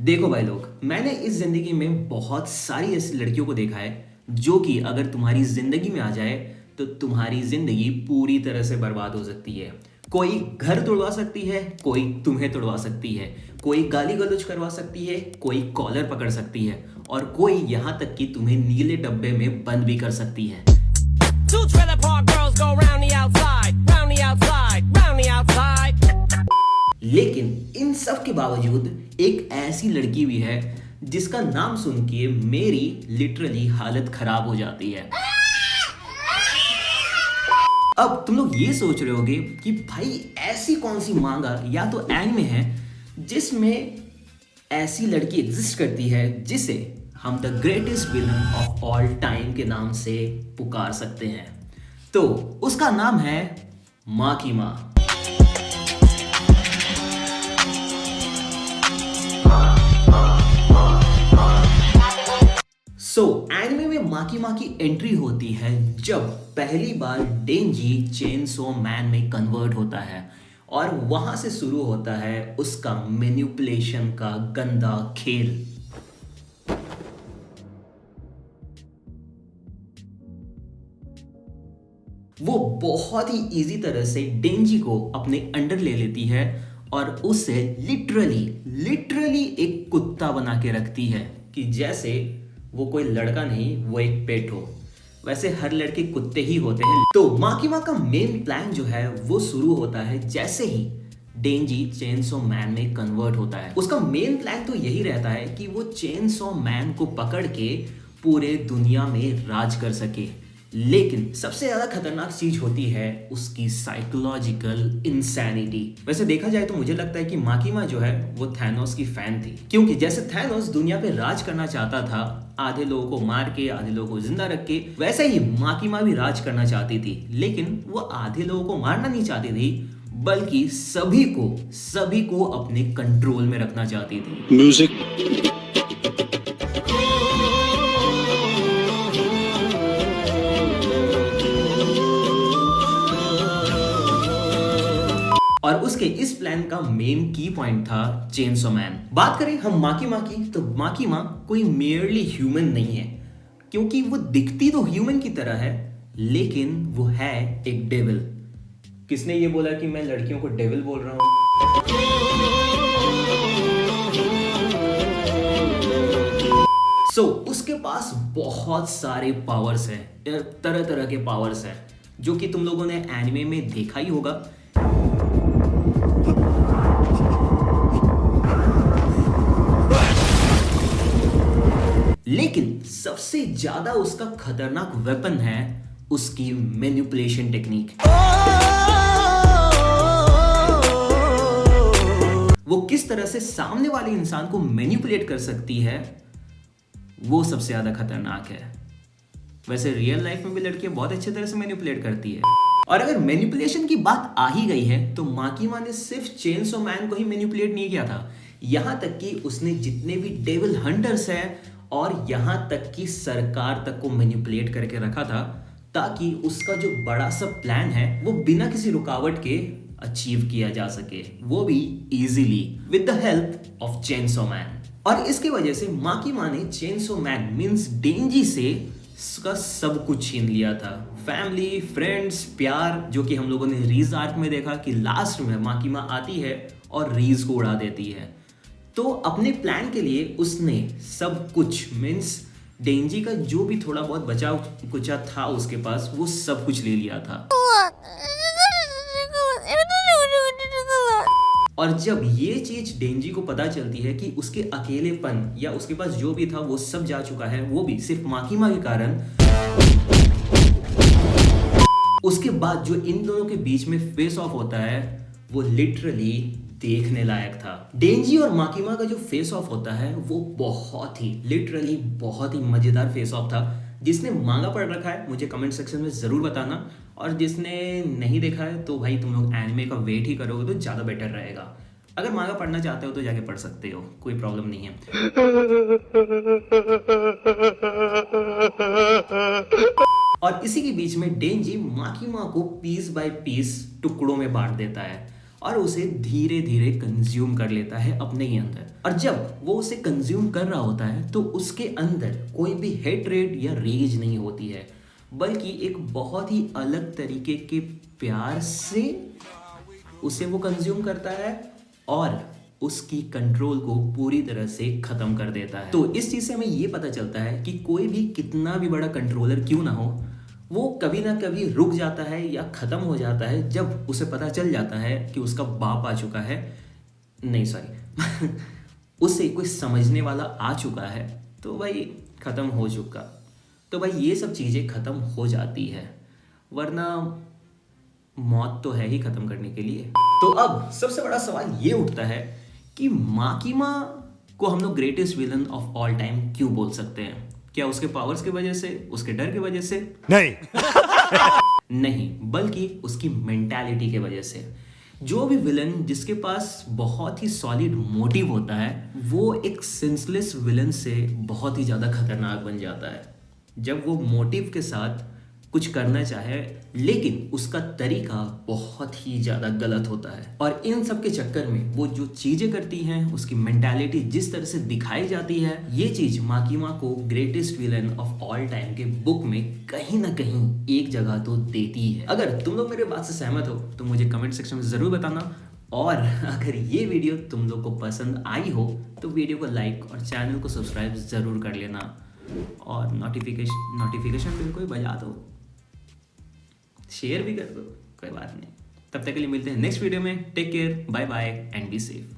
देखो भाई लोग, मैंने इस जिंदगी में बहुत सारी ऐसी लड़कियों को देखा है जो कि अगर तुम्हारी जिंदगी में आ जाए तो तुम्हारी जिंदगी पूरी तरह से बर्बाद हो सकती है। कोई घर तोड़वा सकती है, कोई तुम्हें तोड़वा सकती है, कोई गाली गलौज करवा सकती है, कोई कॉलर पकड़ सकती है और कोई यहाँ तक कि तुम्हें नीले डब्बे में बंद भी कर सकती है। Two trailer park girls go round the outside, round the outside, round the outside. लेकिन इन सब के बावजूद एक ऐसी लड़की भी है जिसका नाम सुन के मेरी लिटरली हालत खराब हो जाती है। अब तुम लोग ये सोच रहे होगे कि भाई ऐसी कौन सी मांगा या तो एनिमे है जिसमें ऐसी लड़की एग्जिस्ट करती है जिसे हम the greatest villain of all time के नाम से पुकार सकते हैं। तो उसका नाम है माकीमा। एनिमे में माकीमा की एंट्री होती है जब पहली बार डेंजी चेनसो मैन में कन्वर्ट होता है और वहां से शुरू होता है उसका मैनिपुलेशन का गंदा खेल। वो बहुत ही इजी तरह से डेंजी को अपने अंडर ले लेती है और उसे लिटरली एक कुत्ता बना के रखती है कि जैसे वो कोई लड़का नहीं, वो एक पेट हो। वैसे हर लड़के कुत्ते ही होते हैं। तो माकीमा का मेन प्लान जो है वो शुरू होता है जैसे ही डेंजी चेनसो मैन में कन्वर्ट होता है। उसका मेन प्लान तो यही रहता है कि वो चेनसो मैन को पकड़ के पूरे दुनिया में राज कर सके। लेकिन सबसे ज्यादा खतरनाक चीज होती है उसकी साइकोलॉजिकल इंसैनिटी। वैसे देखा जाए तो मुझे लगता है कि माकीमा जो है वो थैनोस की फैन थी, क्योंकि जैसे थैनोस दुनिया पे राज करना चाहता था, आधे लोगों को मार के आधे लोगों को जिंदा रख के, वैसे ही माकीमा भी राज करना चाहती थी। लेकिन वो आधे लोगों को मारना नहीं चाहती थी, बल्कि सभी को अपने कंट्रोल में रखना चाहती थी। म्यूजिक। और उसके इस प्लान का मेन की पॉइंट था चेनसो मैन। बात करें हम माकीमा की, तो माकीमा कोई मेयरली ह्यूमन नहीं है, क्योंकि वो दिखती तो ह्यूमन की तरह है लेकिन वो है एक डेविल। किसने ये बोला कि मैं लड़कियों को डेविल बोल रहा हूं? उसके पास बहुत सारे पावर्स हैं, तरह तरह के पावर्स हैं जो कि तुम लोगों ने एनिमे में देखा ही होगा। लेकिन सबसे ज्यादा उसका खतरनाक वेपन है उसकी मैनिपुलेशन टेक्निक। वो किस तरह से सामने वाले इंसान को मैनिपुलेट कर सकती है, वो सबसे ज्यादा खतरनाक है। वैसे रियल लाइफ में भी लड़कियां बहुत अच्छी तरह से मैनिपुलेट करती है। और अगर मैनिपुलेशन की बात आ ही गई है तो माकीमा ने सिर्फ चेनसो मैन को ही मैनिपुलेट नहीं किया था, यहां तक कि उसने जितने भी डेविल हंटर्स हैं और यहां तक कि सरकार तक को मैनिपुलेट करके रखा था, ताकि उसका जो बड़ा सा प्लान है वो बिना किसी रुकावट के अचीव किया जा सके, वो भी easily with the help of chainsaw man. और इसकी वजह से माकीमा ने चेनसो मैन मींस डेंजी से उसका सब कुछ छीन लिया था। फैमिली, फ्रेंड्स, प्यार, जो कि हम लोगों ने रीज आर्क में देखा कि लास्ट में माकीमा आती है और रीज को उड़ा देती है। तो अपने प्लान के लिए उसने सब कुछ मींस डेंजी का जो भी थोड़ा बहुत बचा कुचा था उसके पास, वो सब कुछ ले लिया था। और जब ये चीज डेंजी को पता चलती है कि उसके अकेलेपन या उसके पास जो भी था वो सब जा चुका है, वो भी सिर्फ माकीमा के कारण, उसके बाद जो इन दोनों के बीच में फेस ऑफ होता है वो लिटरली देखने लायक था। डेंजी और माकीमा का जो फेस ऑफ होता है वो बहुत ही लिटरली बहुत ही मजेदार फेस ऑफ था। जिसने मांगा पढ़ रखा है मुझे कमेंट सेक्शन में जरूर बताना, और जिसने नहीं देखा है तो भाई तुम लोग एनिमे का वेट ही करोगे तो ज्यादा बेटर रहेगा। अगर मांगा पढ़ना चाहते हो तो जाके पढ़ सकते हो, कोई प्रॉब्लम नहीं है। और इसी के बीच में डेंजी माकीमा को पीस बाय पीस टुकड़ों में बांट देता है और उसे धीरे धीरे कंज्यूम कर लेता है अपने ही अंदर। और जब वो उसे कंज्यूम कर रहा होता है तो उसके अंदर कोई भी हेट्रेड या रेज नहीं होती है, बल्कि एक बहुत ही अलग तरीके के प्यार से उसे वो कंज्यूम करता है और उसकी कंट्रोल को पूरी तरह से खत्म कर देता है। तो इस चीज से हमें ये पता चलता है कि कोई भी कितना भी बड़ा कंट्रोलर क्यों ना हो, वो कभी ना कभी रुक जाता है या खत्म हो जाता है जब उसे पता चल जाता है कि उसका बाप आ चुका है, नहीं सॉरी उसे कोई समझने वाला आ चुका है, तो भाई खत्म हो चुका। तो भाई ये सब चीजें खत्म हो जाती है, वरना मौत तो है ही खत्म करने के लिए। तो अब सबसे बड़ा सवाल ये उठता है कि माकीमा को हम लोग greatest villain of all time क्यों बोल सकते हैं? क्या उसके पावर्स की वजह से, उसके डर की वजह से? नहीं, बल्कि उसकी मेंटालिटी के वजह से। जो भी विलन जिसके पास बहुत ही सॉलिड मोटिव होता है, वो एक सेंसलेस विलन से बहुत ही ज्यादा खतरनाक बन जाता है। जब वो मोटिव के साथ कुछ करना चाहे लेकिन उसका तरीका बहुत ही ज्यादा गलत होता है, और इन सब के चक्कर में वो जो चीजें करती हैं, उसकी मेंटालिटी जिस तरह से दिखाई जाती है, ये चीज माकीमा को greatest villain of all time के बुक में कहीं ना कहीं एक जगह तो देती है। अगर तुम लोग मेरे बात से सहमत हो तो मुझे कमेंट सेक्शन में जरूर बताना, और अगर ये वीडियो तुम लोग को पसंद आई हो तो वीडियो को लाइक और चैनल को सब्सक्राइब जरूर कर लेना, और नोटिफिकेशन बिल को ही बजा दो, शेयर भी कर दो, कोई बात नहीं। तब तक के लिए मिलते हैं नेक्स्ट वीडियो में। Take care, bye bye and be safe.